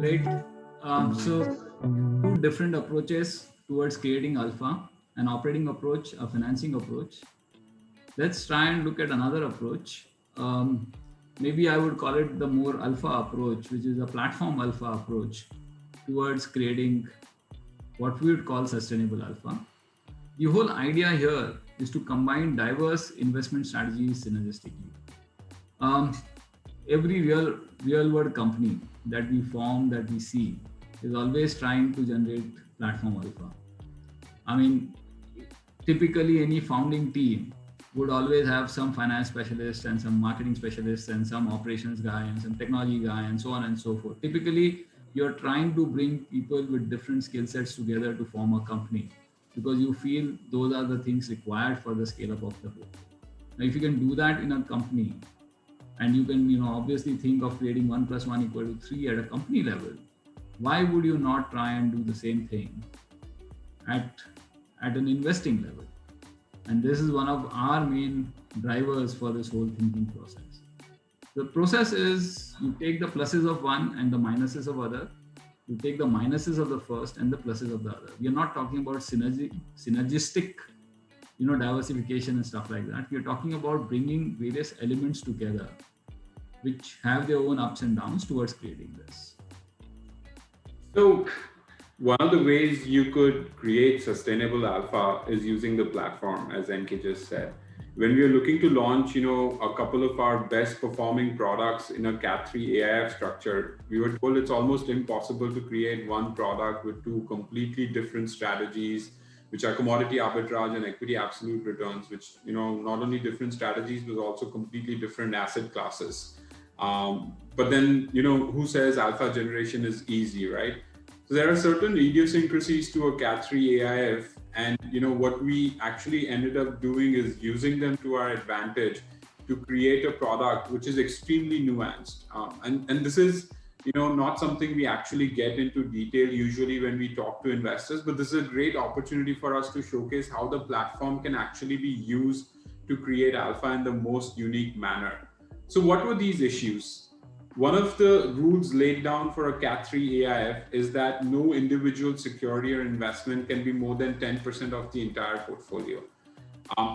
Right. So two different approaches towards creating alpha: an operating approach, a financing approach. Let's try and look at another approach. Maybe I would call it the more alpha approach, which is a platform alpha approach towards creating what we would call sustainable alpha. The whole idea here is to combine diverse investment strategies synergistically. Um, every real world company that we form, that we see, is always trying to generate platform alpha. I mean, typically any founding team would always have some finance specialist and some marketing specialist and some operations guy and some technology guy and so on and so forth. Typically, you're trying to bring people with different skill sets together to form a company because you feel those are the things required for the scale up of the whole. Now, if you can do that in a company, and you can obviously think of creating 1 plus 1 equal to 3 at a company level, why would you not try and do the same thing at an investing level? And this is one of our main drivers for this whole thinking process. The process is you take the pluses of one and the minuses of other. You take the minuses of the first and the pluses of the other. We are not talking about synergistic, diversification and stuff like that. We are talking about bringing various elements together, which have their own ups and downs towards creating this. So, one of the ways you could create sustainable alpha is using the platform, as NK just said. When we are looking to launch, a couple of our best performing products in a Cat3 AIF structure, we were told it's almost impossible to create one product with two completely different strategies, which are commodity arbitrage and equity absolute returns, which, not only different strategies, but also completely different asset classes. But then, who says alpha generation is easy, right? So there are certain idiosyncrasies to a Cat3 AIF, and what we actually ended up doing is using them to our advantage to create a product which is extremely nuanced. And this is not something we actually get into detail usually when we talk to investors, but this is a great opportunity for us to showcase how the platform can actually be used to create alpha in the most unique manner. So what were these issues? One of the rules laid down for a Cat3 AIF is that no individual security or investment can be more than 10% of the entire portfolio.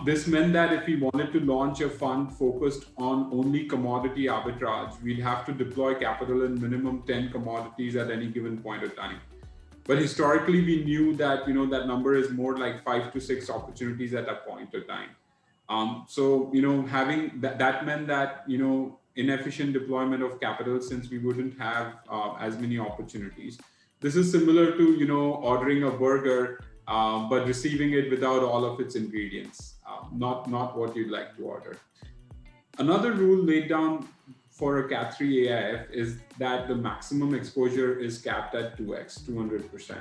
This meant that if we wanted to launch a fund focused on only commodity arbitrage, we'd have to deploy capital in minimum 10 commodities at any given point of time. But historically, we knew that that number is more like 5 to 6 opportunities at a point of time. So having that meant that inefficient deployment of capital, since we wouldn't have as many opportunities. This is similar to ordering a burger but receiving it without all of its ingredients, not what you'd like to order. Another rule laid down for a Cat3 AIF is that the maximum exposure is capped at 2x, 200%.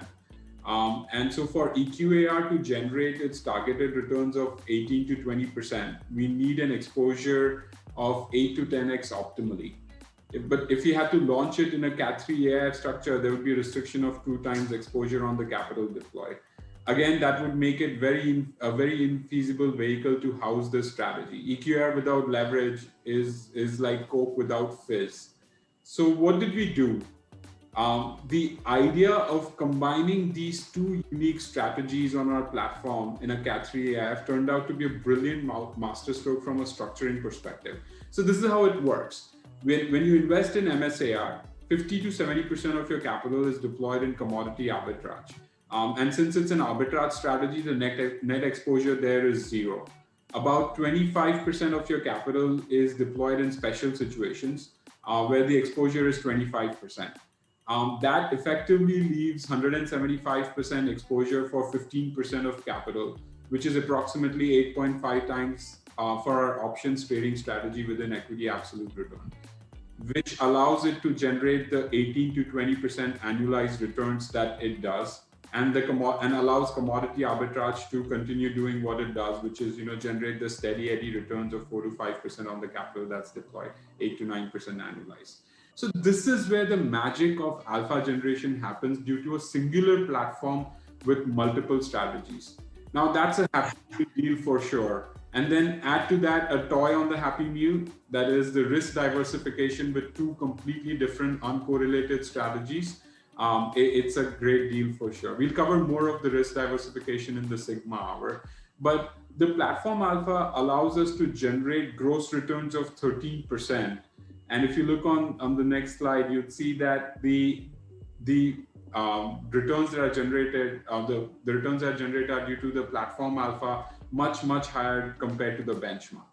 And so for EQAR to generate its targeted returns of 18 to 20%, we need an exposure of 8 to 10x optimally. But if we had to launch it in a Cat3 AIF structure, there would be a restriction of 2 times exposure on the capital deployed. Again, that would make it a very infeasible vehicle to house this strategy. EQAR without leverage is like Coke without fizz. So what did we do? The idea of combining these two unique strategies on our platform in a Cat3 AIF turned out to be a brilliant masterstroke from a structuring perspective. So this is how it works. When you invest in MSAR, 50 to 70% of your capital is deployed in commodity arbitrage. And since it's an arbitrage strategy, the net exposure there is zero. About 25% of your capital is deployed in special situations where the exposure is 25%. That effectively leaves 175% exposure for 15% of capital, which is approximately 8.5 times for our options trading strategy within equity absolute return, which allows it to generate the 18 to 20% annualized returns that it does, and allows commodity arbitrage to continue doing what it does, which is generate the steady eddy returns of 4 to 5% on the capital that's deployed, 8 to 9% annualized. So this is where the magic of alpha generation happens due to a singular platform with multiple strategies. Now that's a happy deal for sure. And then add to that a toy on the Happy Meal, that is the risk diversification with two completely different uncorrelated strategies. It's a great deal for sure. We'll cover more of the risk diversification in the Sigma hour. But the platform alpha allows us to generate gross returns of 13%. And if you look on the next slide, you'd see that the returns that are generated, the returns that are generated are due to the platform alpha much higher compared to the benchmark.